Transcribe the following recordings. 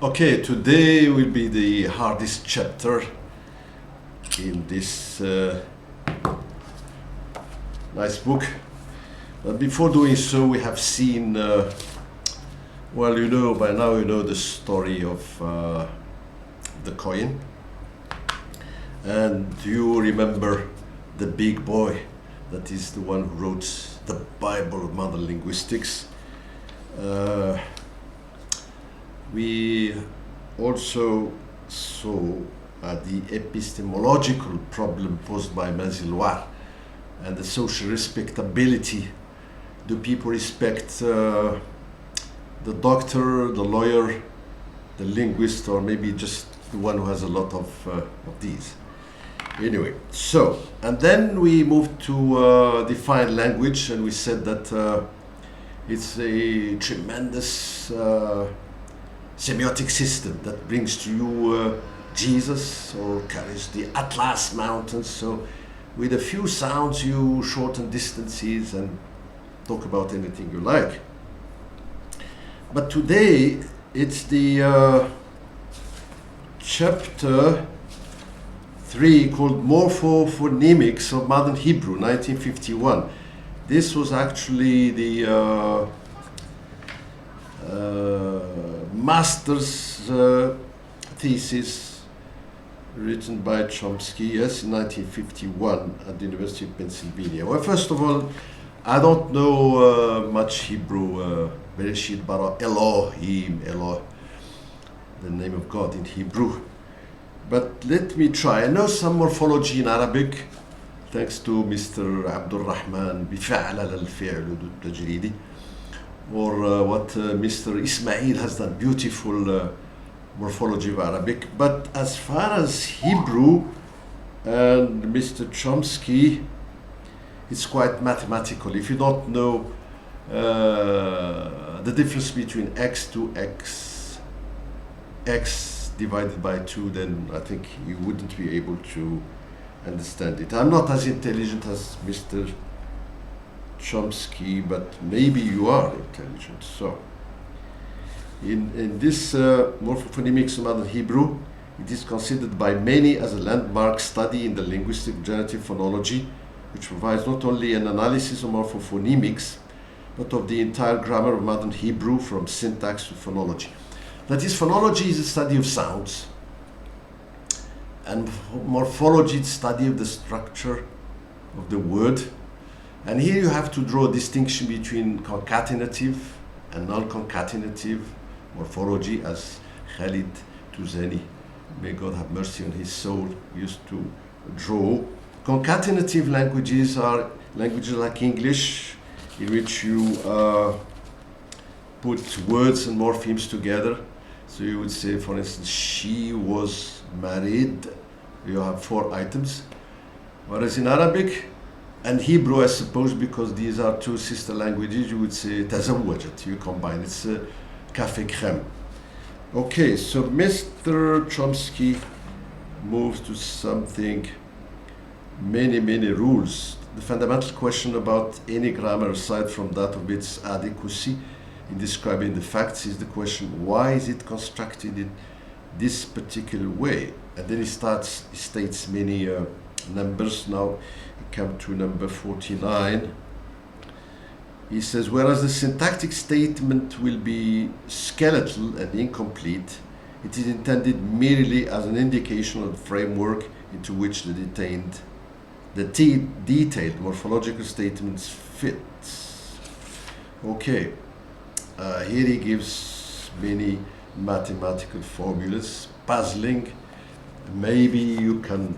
Okay, today will be the hardest chapter in this nice book. But before doing so, we have seen, well, by now you know the story of the coin. And you remember the big boy, that is the one who wrote the Bible of modern linguistics. We also saw the epistemological problem posed by Manziloire and the social respectability. Do people respect the doctor, the lawyer, the linguist, or maybe just the one who has a lot of these? Anyway, so, and then we moved to define language, and we said that it's a tremendous semiotic system that brings to you Jesus, or carries the Atlas Mountains. So with a few sounds you shorten distances and talk about anything you like. But today it's the chapter 3 called Morphophonemics of Modern Hebrew, 1951. This was actually the master's thesis written by Chomsky, yes, in 1951 at the University of Pennsylvania. Well, first of all, I don't know much Hebrew. Bereshit bara Elohim, Eloh, the name of God in Hebrew. But let me try. I know some morphology in Arabic, thanks to Mr. Abdul Rahman بفعل الفعل التجريدي, or what Mr. Ismail has done, beautiful morphology of Arabic. But as far as Hebrew and Mr. Chomsky, it's quite mathematical. If you don't know the difference between x to x divided by 2, then I think you wouldn't be able to understand it. I'm not as intelligent as Mr. Chomsky, but maybe you are intelligent. So, in this morphophonemics of modern Hebrew, it is considered by many as a landmark study in the linguistic generative phonology, which provides not only an analysis of morphophonemics, but of the entire grammar of modern Hebrew, from syntax to phonology. That is, phonology is a study of sounds, and morphology is the study of the structure of the word. And here you have to draw a distinction between concatenative and non-concatenative morphology, as Khalid Touzani, may God have mercy on his soul, used to draw. Concatenative languages are languages like English, in which you put words and morphemes together. So you would say, for instance, she was married. You have 4 items. Whereas in Arabic and Hebrew, I suppose, because these are 2 sister languages, you would say تزوجت. You combine. It's café crème. Okay, so Mr. Chomsky moves to something, many rules. The fundamental question about any grammar, aside from that of its adequacy in describing the facts, is the question, why is it constructed in this particular way? And then he states many numbers. Now he comes to number 49. He says, whereas the syntactic statement will be skeletal and incomplete, it is intended merely as an indication of the framework into which the detailed morphological statements fit. Okay, here he gives many mathematical formulas, puzzling. Maybe you can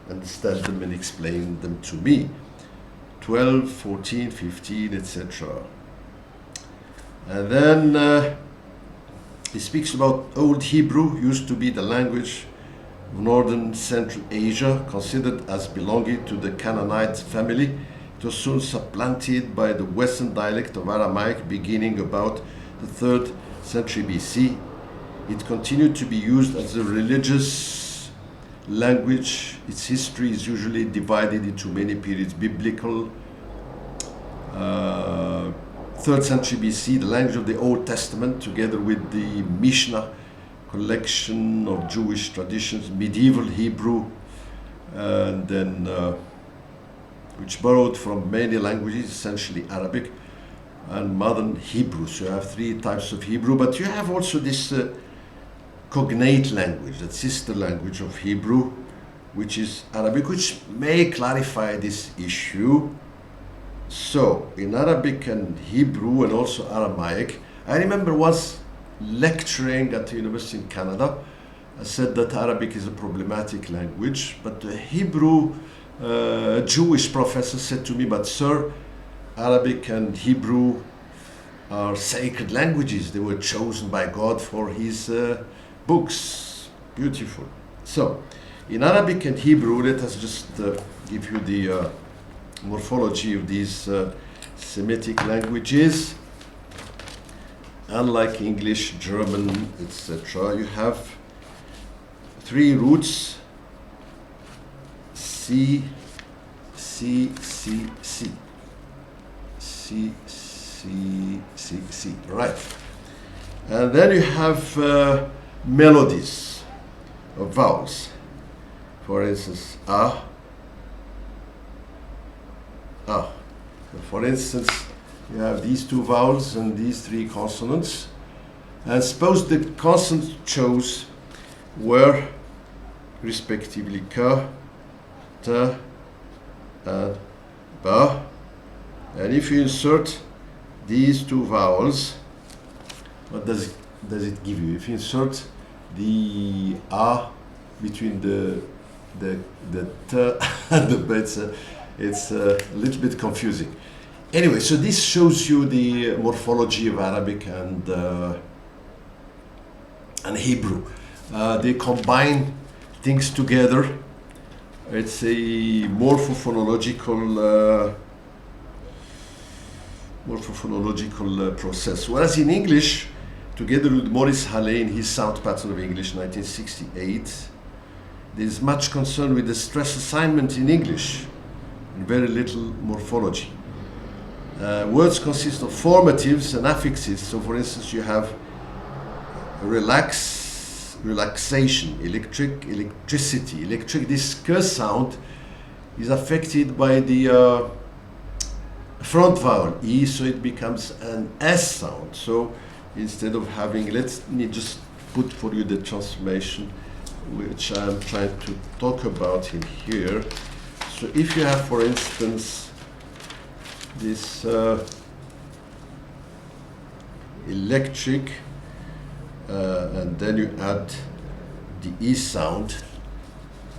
understand them and explain them to me. 12, 14, 15, etc. And then he speaks about Old Hebrew, used to be the language of northern Central Asia, considered as belonging to the Canaanite family. It was soon supplanted by the Western dialect of Aramaic, beginning about the 3rd century BC. It continued to be used as a religious language. Its history is usually divided into many periods: biblical, 3rd century BC, the language of the Old Testament, together with the Mishnah collection of Jewish traditions, medieval Hebrew, and then which borrowed from many languages, essentially Arabic, and modern Hebrew. So you have 3 types of Hebrew, but you have also this cognate language, that sister language of Hebrew, which is Arabic, which may clarify this issue. So in Arabic and Hebrew and also Aramaic, I remember once lecturing at the university in Canada, I said that Arabic is a problematic language, but the Hebrew Jewish professor said to me, but sir, Arabic and Hebrew are sacred languages. They were chosen by God for his books. Beautiful. So, in Arabic and Hebrew, let us just give you the morphology of these Semitic languages. Unlike English, German, etc., you have 3 roots: C, C, C, C. C, C, C, C, right. And then you have melodies of vowels. For instance, A, A. So for instance, you have these 2 vowels and these 3 consonants. And suppose the consonants chose were respectively K, T, and Ba. And if you insert these 2 vowels, what does it give you? If you insert the A between the T and the B, it's a little bit confusing. Anyway, so this shows you the morphology of Arabic and Hebrew. They combine things together. It's a morphophonological process. Whereas in English, together with Maurice Halley in his Sound Pattern of English, 1968, there is much concern with the stress assignment in English and very little morphology. Words consist of formatives and affixes. So for instance, you have relaxation, electricity. This K sound is affected by the front vowel E, so it becomes an S sound. So instead of having, let me just put for you the transformation which I'm trying to talk about in here. So if you have, for instance, this electric, and then you add the E sound,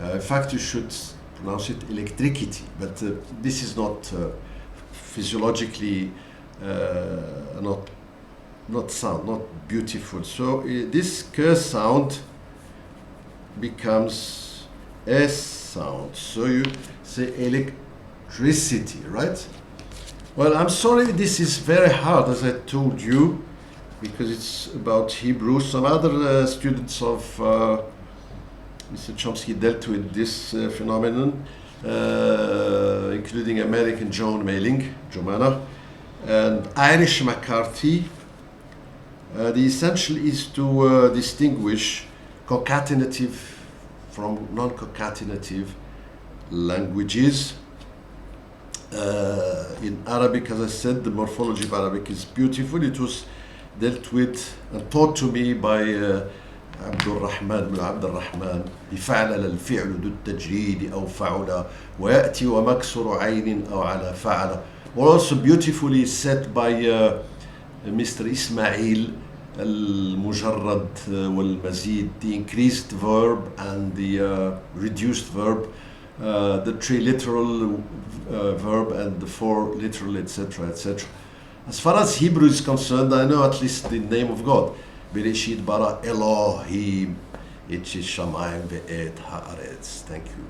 in fact you should pronounce it electricity, but this is not physiologically not beautiful. So this K sound becomes S sound. So you say electricity, right? Well, I'm sorry, this is very hard, as I told you, because it's about Hebrew. Some other students of Mr. Chomsky dealt with this phenomenon, including American John Mayling, Jomana, and Irish McCarthy. The essential is to distinguish concatenative from non-concatenative languages. In Arabic, as I said, the morphology of Arabic is beautiful. It was dealt with and taught to me by عبد الرحمن بن عبد الرحمن. بفعل الفعل ذو التجريد أو فعل ويأتي ومكسر عين أو على فعل. Also beautifully said by Mr. Ismail المجرد والمزيد, the increased verb and the reduced verb, the triliteral verb and the four literal, etc., etc. As far as Hebrew is concerned, I know at least the name of God. Bereshit bara Elohim, et shamayim ve'et haaretz. Thank you.